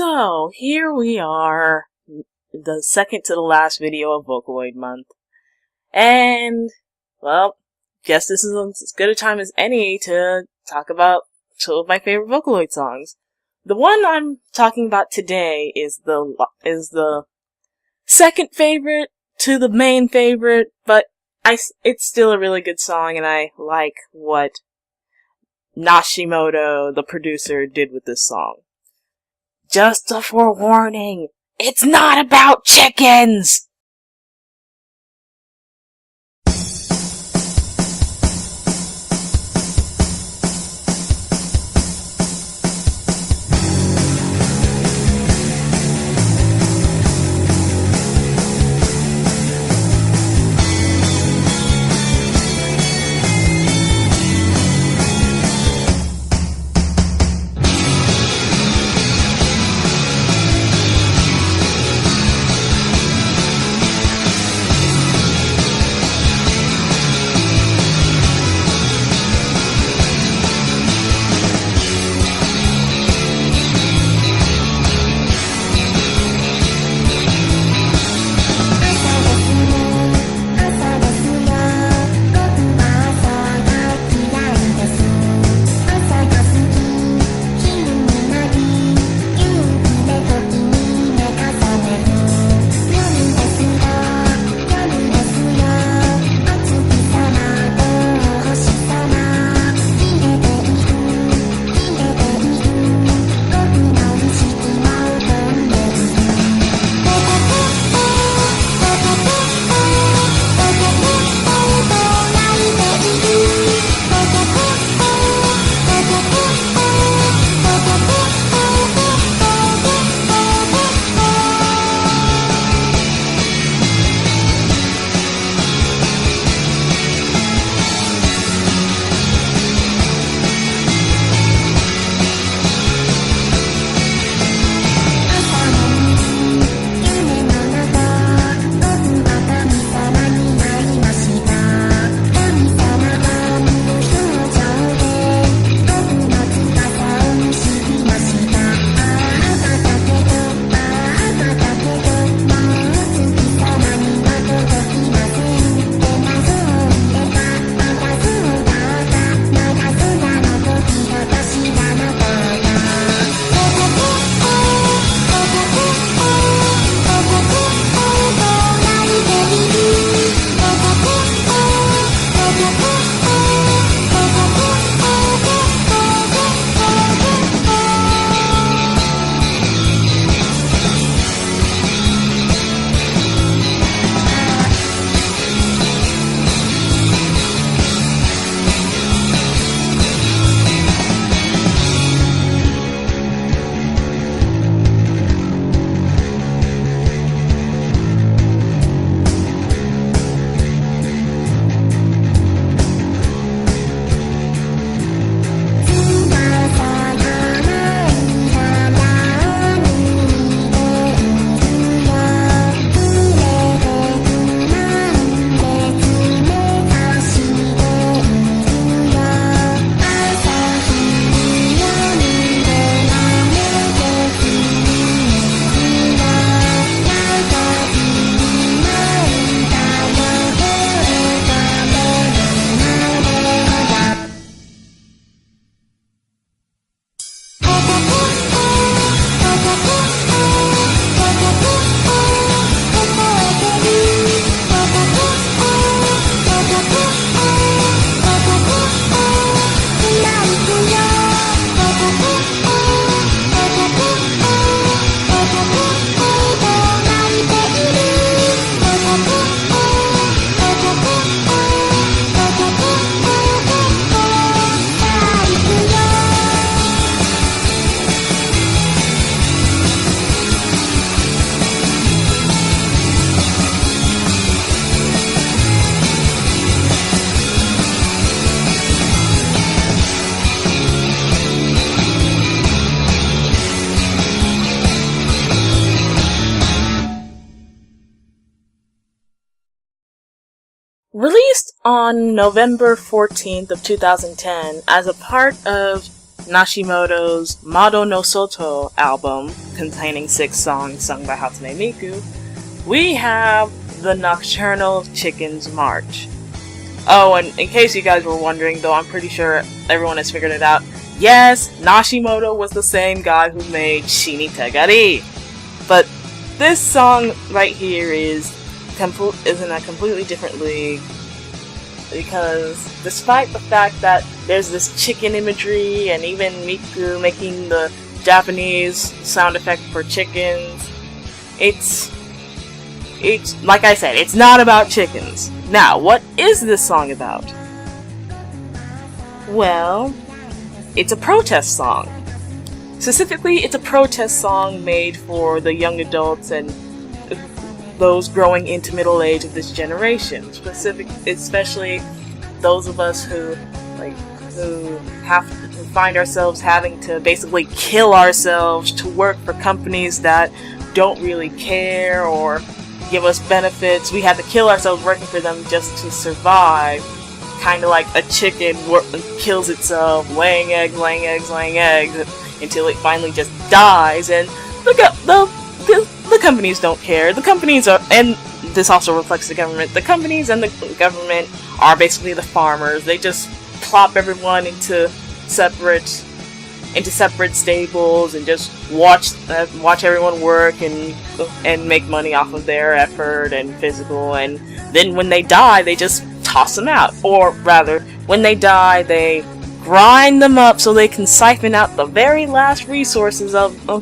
So, here we are, the second to the last video of Vocaloid month. And, well, guess this is as good a time as any to talk about two of my favorite Vocaloid songs. The one I'm talking about today is the second favorite to the main favorite, but it's still a really good song, and I like what Nashimoto, the producer, did with this song. Just a forewarning, it's not about chickens! Released on November 14th of 2010 as a part of Nashimoto's Mado no Soto album, containing 6 songs sung by Hatsune Miku, we have the Nocturnal Chickens March. Oh, and in case you guys were wondering, though I'm pretty sure everyone has figured it out, yes, Nashimoto was the same guy who made Shini Tegari. But this song right here is in a completely different league, because despite the fact that there's this chicken imagery and even Miku making the Japanese sound effect for chickens, it's like I said, it's not about chickens. Now, what is this song about? Well, it's a protest song. Specifically, it's a protest song made for the young adults and those growing into middle age of this generation. Especially those of us who find ourselves having to basically kill ourselves to work for companies that don't really care or give us benefits. We have to kill ourselves working for them just to survive. Kind of like a chicken kills itself, laying eggs, until it finally just dies. And the companies don't care. The companies are, and this also reflects the government. The companies and the government are basically the farmers. They just plop everyone into separate stables and just watch everyone work and make money off of their effort and physical. And then when they die, they just toss them out. Or rather, when they die, they grind them up so they can siphon out the very last resources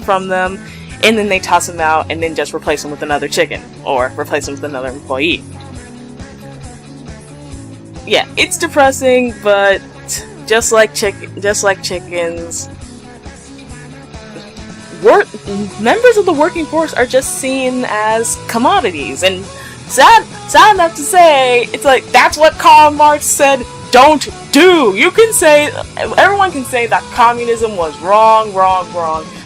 from them, and then they toss them out and then just replace them with another chicken or replace them with another employee. Yeah, it's depressing, but just like chickens, members of the working force are just seen as commodities. And sad enough to say, it's like that's what Karl Marx said don't do. Everyone can say that communism was wrong,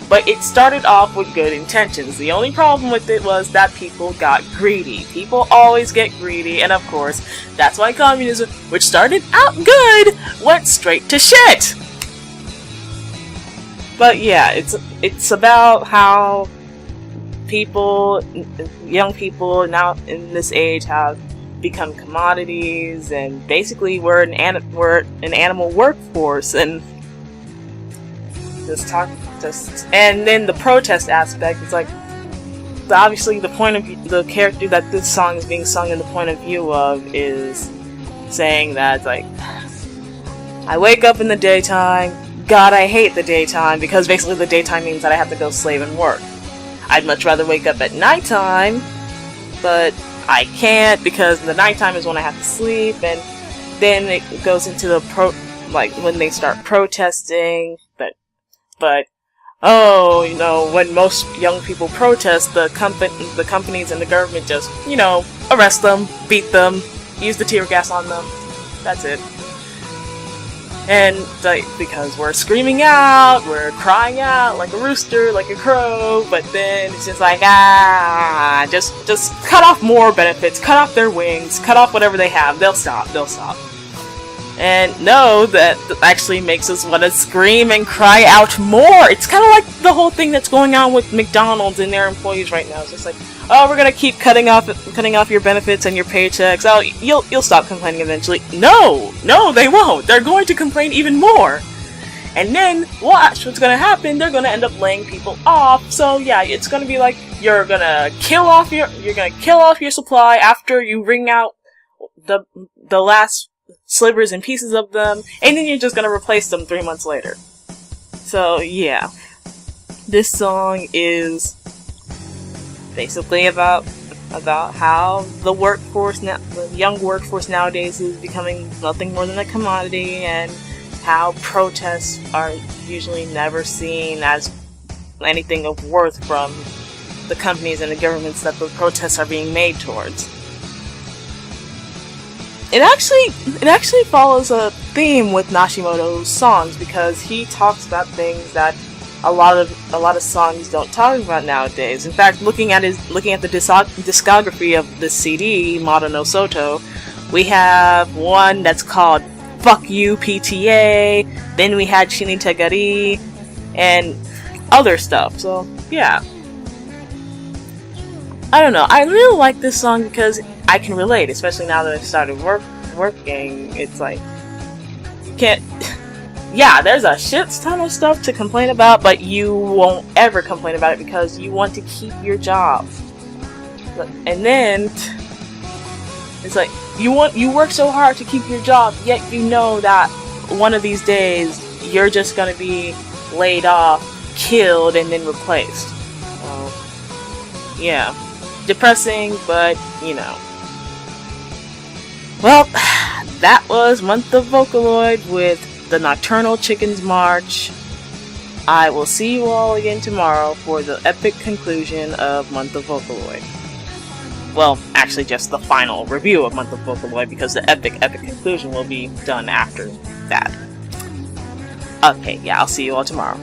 but it started off with good intentions. The only problem with it was that people got greedy. People always get greedy, and of course, that's why communism, which started out good, went straight to shit. But yeah, it's about how young people now in this age have become commodities, and basically we're an animal workforce, and and then the protest aspect is like, obviously the point of view, the character that this song is being sung in the point of view of is saying that, like, I wake up in the daytime, God, I hate the daytime, because basically the daytime means that I have to go slave and work. I'd much rather wake up at nighttime, but I can't, because the nighttime is when I have to sleep. And then it goes into the when they start protesting, but when most young people protest, the companies and the government just, arrest them, beat them, use the tear gas on them. That's it. And because we're screaming out, we're crying out like a rooster, like a crow, but then it's just like, just cut off more benefits, cut off their wings, cut off whatever they have, they'll stop. And no, that actually makes us want to scream and cry out more. It's kind of like the whole thing that's going on with McDonald's and their employees right now. It's just like, oh, we're gonna keep cutting off your benefits and your paychecks. Oh, you'll stop complaining eventually. No, they won't. They're going to complain even more. And then watch what's gonna happen. They're gonna end up laying people off. So yeah, it's gonna be like you're gonna kill off your supply after you wring out the last slivers and pieces of them, and then you're just gonna replace them 3 months later. So yeah, this song is basically about how the young workforce nowadays is becoming nothing more than a commodity, and how protests are usually never seen as anything of worth from the companies and the governments that the protests are being made towards. It actually follows a theme with Nashimoto's songs, because he talks about things that a lot of songs don't talk about nowadays. In fact, looking at the discography of this CD, Mado no Soto, we have one that's called Fuck You PTA, then we had Shinitagari, and other stuff, so yeah. I don't know, I really like this song because I can relate, especially now that I've started working. It's like, you can't, yeah, there's a shit ton of stuff to complain about, but you won't ever complain about it because you want to keep your job. And then it's like, you work so hard to keep your job, yet you know that one of these days you're just gonna be laid off, killed, and then replaced. Yeah, depressing, but you know. Well, that was Month of Vocaloid with the Nocturnal Chickens March. I will see you all again tomorrow for the epic conclusion of Month of Vocaloid. Well, actually just the final review of Month of Vocaloid, because the epic conclusion will be done after that. Okay, yeah, I'll see you all tomorrow.